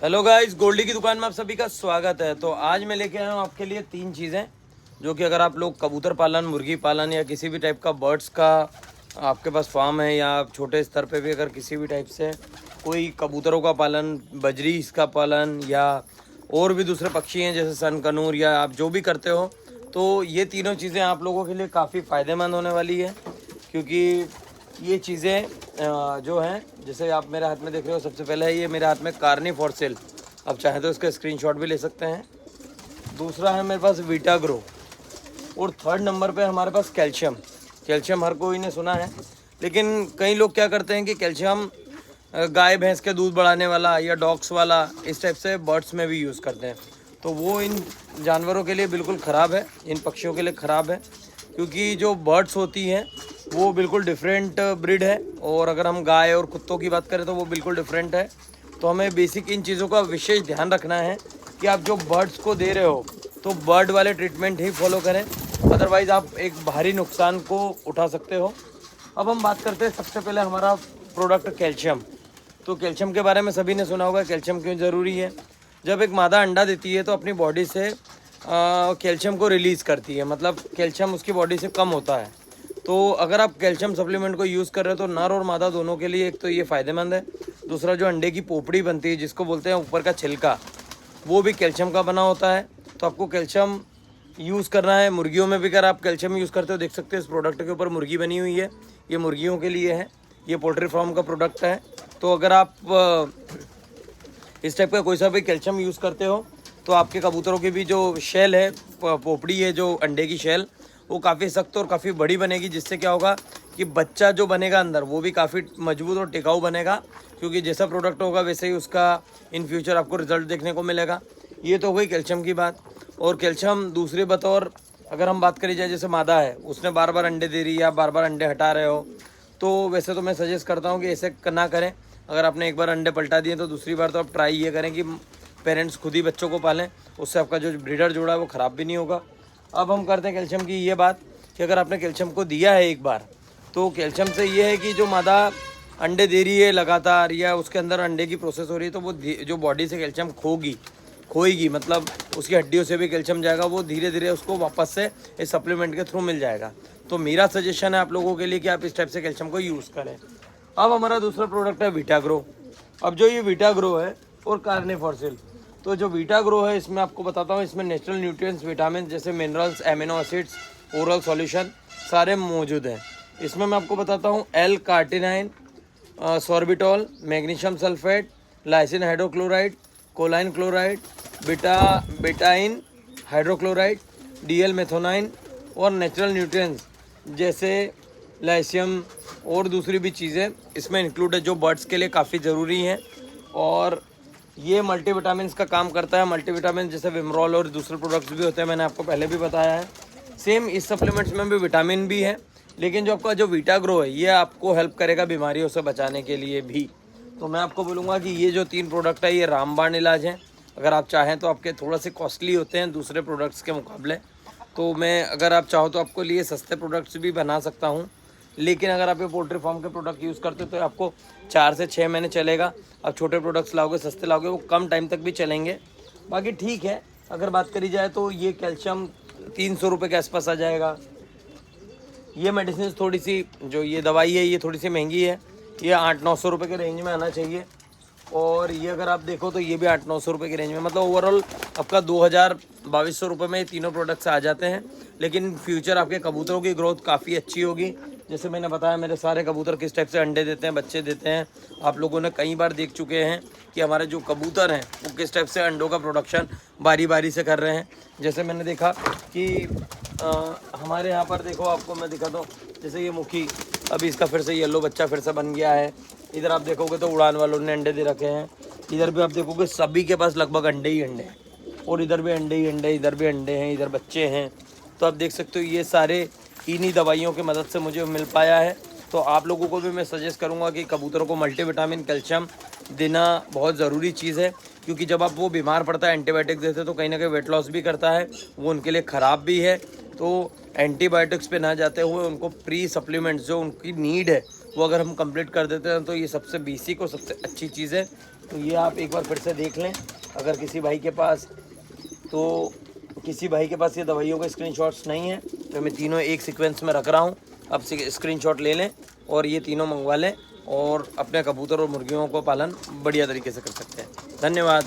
Hello guys, Goldy की दुकान में आप सभी का स्वागत है। तो आज मैं लेके आया हूँ आपके लिए 3 चीज़ें जो कि अगर आप लोग कबूतर पालन, मुर्गी पालन या किसी भी टाइप का बर्ड्स का आपके पास फार्म है या आप छोटे स्तर पे भी अगर किसी भी टाइप से कोई कबूतरों का पालन, बजरी इसका पालन या और भी दूसरे पक्षी हैं जैसे सन कनूर या आप जो भी करते हो, तो ये तीनों चीज़ें आप लोगों के लिए काफ़ी फ़ायदेमंद होने वाली है। क्योंकि ये चीज़ें जो हैं, जैसे आप मेरे हाथ में देख रहे हो, सबसे पहले है ये मेरे हाथ में कार्नी फॉर सेल। आप चाहें तो इसका स्क्रीनशॉट भी ले सकते हैं। दूसरा है मेरे पास वीटा ग्रो और थर्ड नंबर पे हमारे पास कैल्शियम। कैल्शियम हर कोई ने सुना है, लेकिन कई लोग क्या करते हैं कि कैल्शियम गाय भैंस के दूध बढ़ाने वाला या डॉग्स वाला इस टाइप से बर्ड्स में भी यूज़ करते हैं। तो वो इन जानवरों के लिए बिल्कुल ख़राब है, इन पक्षियों के लिए ख़राब है। क्योंकि जो बर्ड्स होती हैं वो बिल्कुल डिफरेंट ब्रीड है, और अगर हम गाय और कुत्तों की बात करें तो वो बिल्कुल डिफरेंट है। तो हमें बेसिक इन चीज़ों का विशेष ध्यान रखना है कि आप जो बर्ड्स को दे रहे हो तो बर्ड वाले ट्रीटमेंट ही फॉलो करें, अदरवाइज़ आप एक भारी नुकसान को उठा सकते हो। अब हम बात करते हैं सबसे पहले हमारा प्रोडक्ट कैल्शियम। तो कैल्शियम के बारे में सभी ने सुना होगा, कैल्शियम क्यों ज़रूरी है। जब एक मादा अंडा देती है तो अपनी बॉडी से कैल्शियम को रिलीज़ करती है, मतलब कैल्शियम उसकी बॉडी से कम होता है। तो अगर आप कैल्शियम सप्लीमेंट को यूज़ कर रहे हो तो नर और मादा दोनों के लिए एक तो ये फ़ायदेमंद है। दूसरा, जो अंडे की पोपड़ी बनती है जिसको बोलते हैं ऊपर का छिलका, वो भी कैल्शियम का बना होता है। तो आपको कैल्शियम यूज़ करना है। मुर्गियों में भी अगर आप कैल्शियम यूज़ करते हो, देख सकते हो इस प्रोडक्ट के ऊपर मुर्गी बनी हुई है, ये मुर्गियों के लिए है, ये पोल्ट्री फार्म का प्रोडक्ट है। तो अगर आप इस टाइप का कोई सा भी कैल्शियम यूज़ करते हो तो आपके कबूतरों की भी जो शेल है, पोपड़ी है, जो अंडे की शेल, वो काफ़ी सख्त और काफ़ी बड़ी बनेगी, जिससे क्या होगा कि बच्चा जो बनेगा अंदर वो भी काफ़ी मजबूत और टिकाऊ बनेगा। क्योंकि जैसा प्रोडक्ट होगा वैसे ही उसका इन फ्यूचर आपको रिजल्ट देखने को मिलेगा। ये तो हो गई कैल्शियम की बात। और कैल्शियम दूसरे बतौर अगर हम बात करी जाए, जैसे मादा है उसने बार बार अंडे दे रही है, आप बार बार अंडे हटा रहे हो, तो वैसे तो मैं सजेस्ट करता हूँ कि ऐसे ना करें। अगर आपने एक बार अंडे पलटा दिए तो दूसरी बार तो आप ट्राई ये करें कि पेरेंट्स खुद ही बच्चों को पालें, उससे आपका जो ब्रीडर जोड़ा है वो ख़राब भी नहीं होगा। अब हम करते हैं कैल्शियम की ये बात कि अगर आपने कैल्शियम को दिया है एक बार, तो कैल्शियम से ये है कि जो मादा अंडे दे रही है लगातार या उसके अंदर अंडे की प्रोसेस हो रही है, तो वो जो बॉडी से कैल्शियम खोएगी, मतलब उसकी हड्डियों से भी कैल्शियम जाएगा, वो धीरे धीरे उसको वापस से इस सप्लीमेंट के थ्रू मिल जाएगा। तो मेरा सजेशन है आप लोगों के लिए कि आप इस टाइप से कैल्शियम को यूज़ करें। अब हमारा दूसरा प्रोडक्ट है वीटा ग्रो। अब जो ये वीटा ग्रो है और कार्ने फॉर सेल, तो जो वीटा ग्रो है इसमें आपको बताता हूँ, इसमें नेचुरल न्यूट्रिएंट्स, विटामिन जैसे minerals, amino acids, oral solution सारे मौजूद हैं। इसमें मैं आपको बताता हूँ L carnitine, sorbitol, magnesium sulphate, lysine hydrochloride, choline chloride, betaine hydrochloride, DL methionine और नेचुरल न्यूट्रिएंट्स जैसे लाइसियम और दूसरी भी चीज़ें इसमें इंक्लूड है, जो बर्ड्स के लिए काफ़ी ज़रूरी हैं। और ये मल्टीविटामिन्स का काम करता है। मल्टीविटामिन जैसे विमरॉल और दूसरे प्रोडक्ट्स भी होते हैं, मैंने आपको पहले भी बताया है। सेम इस सप्लीमेंट्स में भी विटामिन भी है, लेकिन जो आपका जो वीटा ग्रो है ये आपको हेल्प करेगा बीमारियों से बचाने के लिए भी। तो मैं आपको बोलूँगा कि ये जो 3 प्रोडक्ट है ये रामबाण इलाज हैं। अगर आप चाहें तो आपके थोड़ा से कॉस्टली होते हैं दूसरे प्रोडक्ट्स के मुकाबले, तो मैं अगर आप चाहो तो आपको लिए सस्ते प्रोडक्ट्स भी बना सकता हूँ। लेकिन अगर आप ये पोल्ट्री फार्म के प्रोडक्ट यूज़ करते हो तो आपको 4 से 6 महीने चलेगा। आप छोटे प्रोडक्ट्स लाओगे, सस्ते लाओगे, वो कम टाइम तक भी चलेंगे। बाकी ठीक है, अगर बात करी जाए तो ये कैल्शियम 300 रुपये के आसपास आ जाएगा। ये मेडिसिन थोड़ी सी, जो ये दवाई है ये थोड़ी सी महंगी है, ये 800-900 रुपये के रेंज में आना चाहिए। और ये अगर आप देखो तो ये भी 800-900 रुपये के रेंज में, मतलब ओवरऑल आपका 2000-2200 रुपये में ये तीनों प्रोडक्ट्स आ जाते हैं। लेकिन फ्यूचर आपके कबूतरों की ग्रोथ काफ़ी अच्छी होगी। जैसे मैंने बताया, मेरे सारे कबूतर किस टाइप से अंडे देते हैं, बच्चे देते हैं। आप लोगों ने कई बार देख चुके हैं कि हमारे जो कबूतर हैं वो किस टाइप से अंडों का प्रोडक्शन बारी बारी से कर रहे हैं। जैसे मैंने देखा कि हमारे यहाँ पर देखो, आपको मैं दिखाता हूँ, जैसे ये मुखी, अभी इसका फिर से येलो बच्चा फिर से बन गया है। इधर आप देखोगे तो उड़ान वालों ने अंडे दे रखे हैं। इधर भी आप देखोगे सभी के पास लगभग अंडे ही अंडे हैं, और इधर भी अंडे ही अंडे, इधर भी अंडे हैं, इधर बच्चे हैं। तो आप देख सकते हो ये सारे इन्हीं दवाइयों की मदद से मुझे मिल पाया है। तो आप लोगों को भी मैं सजेस्ट करूंगा कि कबूतरों को मल्टीविटामिन, कैल्शियम देना बहुत ज़रूरी चीज़ है। क्योंकि जब आप वो बीमार पड़ता है, एंटीबायोटिक देते हैं तो कहीं ना कहीं वेट लॉस भी करता है, वो उनके लिए ख़राब भी है। तो एंटीबायोटिक्स पे ना जाते हुए उनको प्री सप्लीमेंट्स जो उनकी नीड है वो अगर हम कंप्लीट कर देते हैं तो ये सबसे बेसिक और सबसे अच्छी चीज़ है। तो ये आप एक बार फिर से देख लें। अगर किसी भाई के पास ये दवाइयों के स्क्रीनशॉट्स नहीं है तो मैं तीनों एक सीक्वेंस में रख रहा हूँ, आप स्क्रीनशॉट ले लें और ये तीनों मंगवा लें और अपने कबूतर और मुर्गियों को पालन बढ़िया तरीके से कर सकते हैं। धन्यवाद।